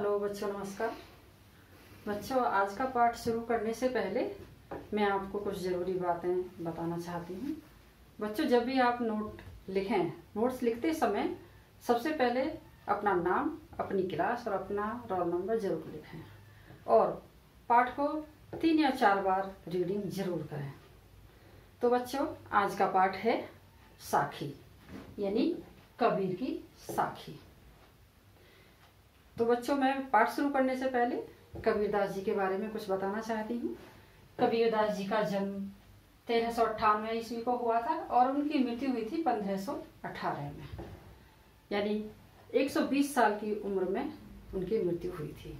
Hello बच्चों, नमस्कार। बच्चों, आज का पाठ शुरू करने से पहले मैं आपको कुछ ज़रूरी बातें बताना चाहती हूँ। बच्चों, जब भी आप नोट्स लिखते समय सबसे पहले अपना नाम, अपनी क्लास और अपना रोल नंबर जरूर लिखें और पाठ को 3 या 4 बार रीडिंग जरूर करें। तो बच्चों, आज का पाठ है साखी, यानी कबीर की साखी। तो बच्चों, मैं पाठ शुरू करने से पहले कबीरदास जी के बारे में कुछ बताना चाहती हूँ। कबीरदास जी का जन्म 1398 ईस्वी को हुआ था और उनकी मृत्यु हुई थी 1518 में, यानी 120 साल की उम्र में उनकी मृत्यु हुई थी।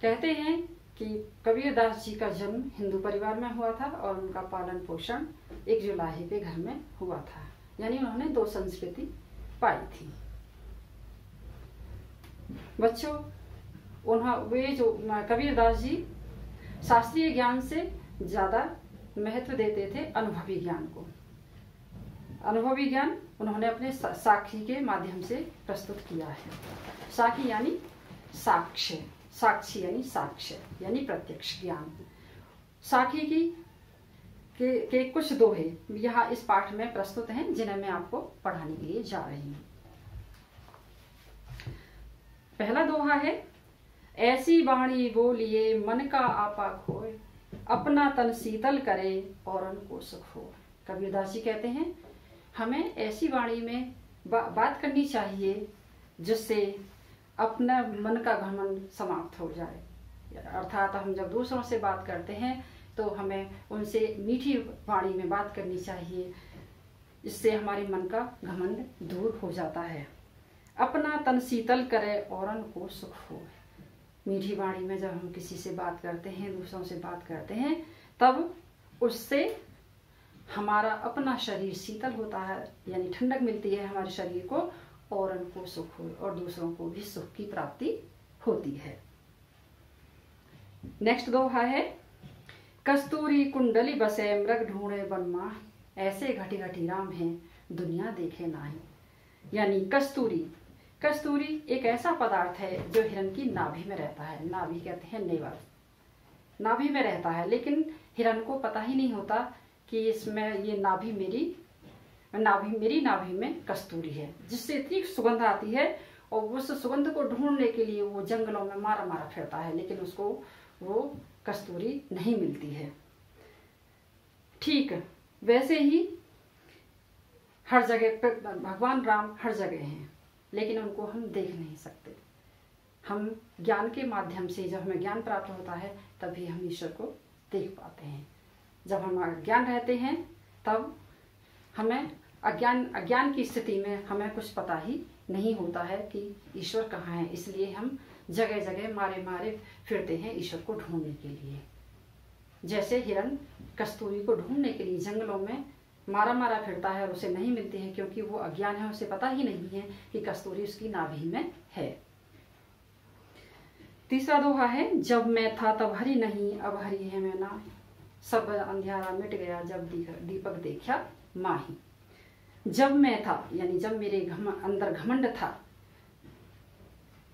कहते हैं कि कबीरदास जी का जन्म हिंदू परिवार में हुआ था और उनका पालन पोषण एक जुलाही के घर में हुआ था, यानी उन्होंने 2 संस्कृति पाई थी। बच्चों, वे जो कबीरदास जी शास्त्रीय ज्ञान से ज्यादा महत्व देते थे अनुभवी ज्ञान को। अनुभवी ज्ञान उन्होंने अपने साखी के माध्यम से प्रस्तुत किया है। साखी यानी साक्ष्य, साक्षी यानी साक्ष्य यानी प्रत्यक्ष ज्ञान। साखी के कुछ दोहे यहाँ इस पाठ में प्रस्तुत हैं, जिन्हें मैं आपको पढ़ाने के लिए जा रही हूँ। पहला दोहा है, ऐसी वाणी बोलिए मन का आपा खोए, अपना तन शीतल करे औरन को सुख हो। कबीरदास जी कहते हैं हमें ऐसी वाणी में बात करनी चाहिए जिससे अपना मन का घमंड समाप्त हो जाए। अर्थात हम जब दूसरों से बात करते हैं तो हमें उनसे मीठी वाणी में बात करनी चाहिए, इससे हमारे मन का घमंड दूर हो जाता है। अपना तन शीतल करे औरन को सुख हो। मीठी वाणी में जब हम किसी से बात करते हैं, दूसरों से बात करते हैं, तब उससे हमारा अपना शरीर शीतल होता है, यानी ठंडक मिलती है हमारे शरीर को, औरन को सुख हो और दूसरों को भी सुख की प्राप्ति होती है। नेक्स्ट दोहा है, कस्तूरी कुंडली बसे मृग ढूंढे बनमा, ऐसे घटी घटी राम है दुनिया देखे नाही। यानी कस्तूरी एक ऐसा पदार्थ है जो हिरण की नाभि में रहता है। नाभि कहते हैं नेवल, नाभि में रहता है, लेकिन हिरण को पता ही नहीं होता कि इसमें ये मेरी नाभि में कस्तूरी है, जिससे इतनी सुगंध आती है और उस सुगंध को ढूंढने के लिए वो जंगलों में मारा फिरता है, लेकिन उसको वो कस्तूरी नहीं मिलती है। ठीक वैसे ही हर जगह भगवान राम हर जगह हैं, लेकिन उनको हम देख नहीं सकते। हम ज्ञान के माध्यम से, जब हमें ज्ञान प्राप्त होता है तभी हम ईश्वर को देख पाते हैं। जब हम अज्ञान रहते हैं तब हमें अज्ञान की स्थिति में हमें कुछ पता ही नहीं होता है कि ईश्वर कहाँ है, इसलिए हम जगह जगह मारे फिरते हैं ईश्वर को ढूंढने के लिए। जैसे हिरण कस्तूरी को ढूंढने के लिए जंगलों में मारा फिरता है और उसे नहीं मिलती है, क्योंकि वो अज्ञान है, उसे पता ही नहीं है कि कस्तूरी उसकी नाभि में है। तीसरा दोहा है, जब मैं था तब हरि नहीं, अब हरि है मैं ना, सब अंधियारा मिट गया जब दीपक देखा माही। जब मैं था, यानी जब मेरे अंदर घमंड था,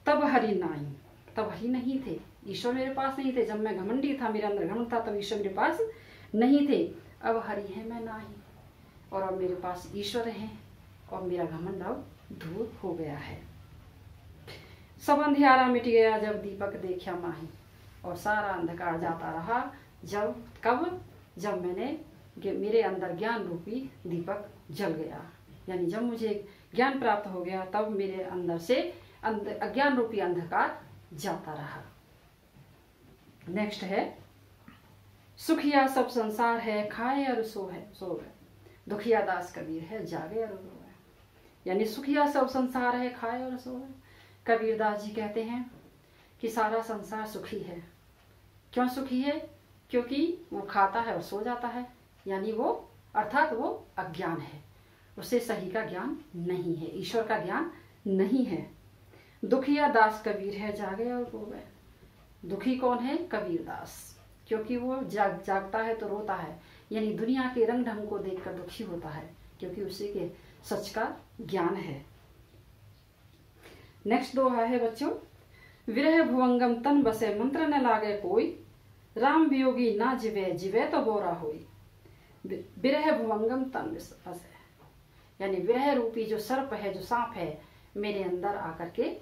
तब हरि नहीं, तब हरि नहीं थे, ईश्वर मेरे पास नहीं थे। जब मैं घमंडी था, मेरे अंदर घमंड था, तब ईश्वर मेरे पास नहीं थे। अब हरि है मैं नाही, और अब मेरे पास ईश्वर है और मेरा घमंड अब दूर हो गया है। सब अंधियारा मिट गया जब दीपक देखा माही, और सारा अंधकार जाता रहा जब मेरे अंदर ज्ञान रूपी दीपक जल गया। यानी जब मुझे ज्ञान प्राप्त हो गया तब मेरे अंदर से अज्ञान रूपी अंधकार जाता रहा। नेक्स्ट है, सुखिया सब संसार है, खाए और सोए। दुखिया दास कबीर है, जागे और रोए। यानी सुखिया सब संसार है, खाए और सोए। कबीरदास जी कहते हैं कि सारा संसार सुखी है। क्यों सुखी है? क्योंकि वो खाता है और सो जाता है, यानी वो अर्थात वो अज्ञान है, उसे सही का ज्ञान नहीं है, ईश्वर का ज्ञान नहीं है। दुखिया दास कबीर है, जागे और रोए। दुखी कौन है? कबीरदास, क्योंकि वो जागता है तो रोता है, यानी दुनिया के रंग ढंग को देखकर दुखी होता है, क्योंकि उसी के सच का ज्ञान है। नेक्स्ट दोहा है बच्चों, विरह भुवंगम तन बसे मंत्र न लागे कोई, राम वियोगी ना जिवे जिवे तो बोरा होई। विरह भुवंगम तन बसे, यानी विरह रूपी जो सर्प है, जो सांप है, मेरे अंदर आकर के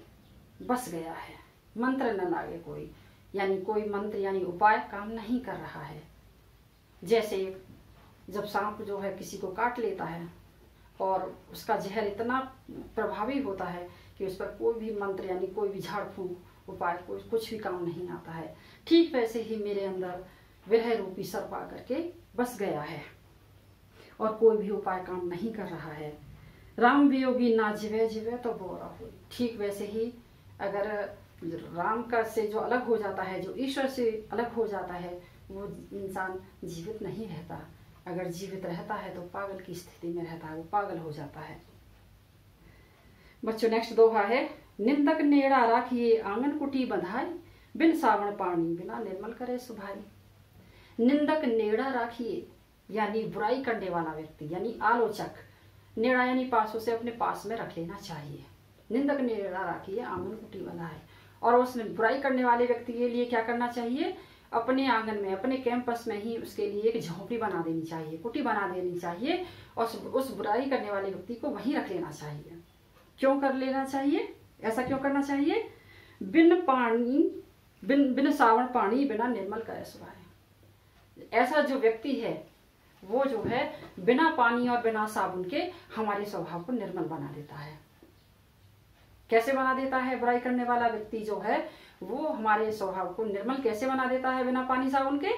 बस गया है। मंत्र न लागे कोई, यानी कोई मंत्र यानी उपाय काम नहीं कर रहा है। जैसे जब सांप जो है किसी को काट लेता है और उसका जहर इतना प्रभावी होता है कि उस पर कोई भी मंत्र यानी कोई भी झाड़ फूंक उपाय कुछ भी काम नहीं आता है, ठीक वैसे ही मेरे अंदर विरह रूपी सर्प आकर के बस गया है और कोई भी उपाय काम नहीं कर रहा है। राम वियोगी ना जिवे जिवे तो बोरा हो, ठीक वैसे ही अगर राम का से जो अलग हो जाता है, जो ईश्वर से अलग हो जाता है, वो इंसान जीवित नहीं रहता। अगर जीवित रहता है तो पागल की स्थिति में रहता है, वो पागल हो जाता है। बच्चों नेक्स्ट दोहा है, निंदक नेड़ा राखिए आंगन कुटी बंधाई, बिन सावण पानी बिना निर्मल करे सुभाई। निंदक नेड़ा राखिए, यानी बुराई करने वाला व्यक्ति यानी आलोचक, नेड़ा यानी पास, उसे अपने पास में रख लेना चाहिए। निंदक नेड़ा राखिए आंगन कुटी बंधाई, और उसमें बुराई करने वाले व्यक्ति के लिए क्या करना चाहिए, अपने आंगन में, अपने कैंपस में ही उसके लिए एक झोंपड़ी बना देनी चाहिए, कुटी बना देनी चाहिए और उस बुराई करने वाले व्यक्ति को वहीं रख लेना चाहिए। क्यों कर लेना चाहिए, ऐसा क्यों करना चाहिए, बिन सावण पानी बिना निर्मल करे सुभाई। ऐसा जो व्यक्ति है वो जो है बिना पानी और बिना साबुन के हमारे स्वभाव को निर्मल बना देता है। कैसे बना देता है, बुराई करने वाला व्यक्ति जो है वो हमारे स्वभाव को निर्मल कैसे बना देता है बिना पानी साबुन के,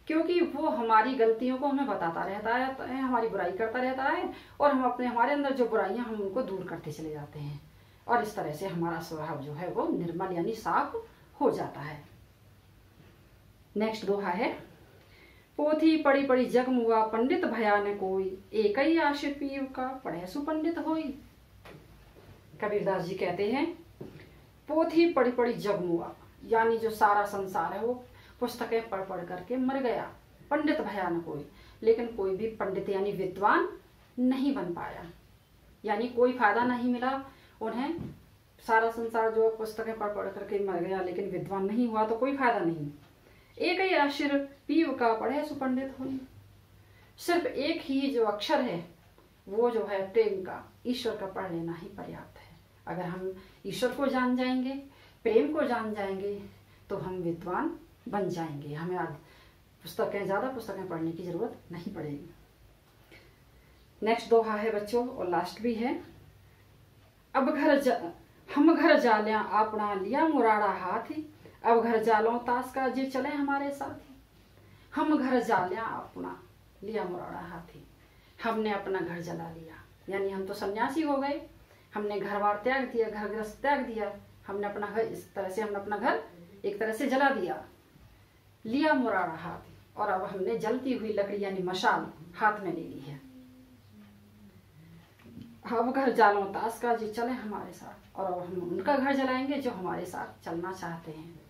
क्योंकि वो हमारी गलतियों को हमें बताता रहता है, हमारी बुराई करता रहता है और हम हमारे अंदर जो बुराइयां हम उनको दूर करते चले जाते हैं और इस तरह से हमारा स्वभाव जो है वो निर्मल यानी साफ हो जाता है। नेक्स्ट दोहा है, पोथी पढ़ी पढ़ी जग मुआ पंडित भया न कोई, एक ही आशिर पीव का पढ़े सुपंडित होई। कबीरदास जी कहते हैं, पोथी पढ़ी पढ़ी जग मुआ, यानी जो सारा संसार है वो पुस्तकें पढ़ पढ़ करके मर गया, पंडित भया न कोई, लेकिन कोई भी पंडित यानी विद्वान नहीं बन पाया, यानी कोई फायदा नहीं मिला उन्हें। सारा संसार जो पुस्तकें पढ़ पढ़ करके मर गया लेकिन विद्वान नहीं हुआ तो कोई फायदा नहीं। एक ही अक्षर पीव का पढ़े सुपंडित हुई, सिर्फ एक ही जो अक्षर है वो जो है प्रेम का, ईश्वर का पढ़ लेना ही पर्याप्त है। अगर हम ईश्वर को जान जाएंगे, प्रेम को जान जाएंगे तो हम विद्वान बन जाएंगे, हमें ज्यादा पुस्तकें पढ़ने की जरूरत नहीं पड़ेगी। नेक्स्ट दोहा है बच्चों और लास्ट भी है, हम घर जालिया अपना लिया मुराड़ा हाथी, अब घर जालों ताश का जे चले हमारे साथी। हम घर जालिया अपना लिया मुराड़ा हाथी, हमने अपना घर जला लिया, यानी हम तो सन्यासी हो गए, हमने घर बार त्याग दिया, घर गृहस्थ त्याग दिया, हमने अपना घर इस तरह से, हमने अपना घर एक तरह से जला दिया। लिया मुराड़ा हाथी, और अब हमने जलती हुई लकड़ी यानी मशाल हाथ में ले ली है। अब घर जालों ताश का जी चले हमारे साथ, और अब हम उनका घर जलाएंगे जो हमारे साथ चलना चाहते हैं,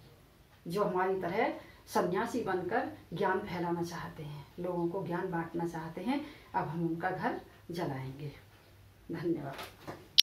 जो हमारी तरह सन्यासी बनकर ज्ञान फैलाना चाहते हैं, लोगों को ज्ञान बांटना चाहते हैं। अब हम उनका घर जलाएंगे। धन्यवाद।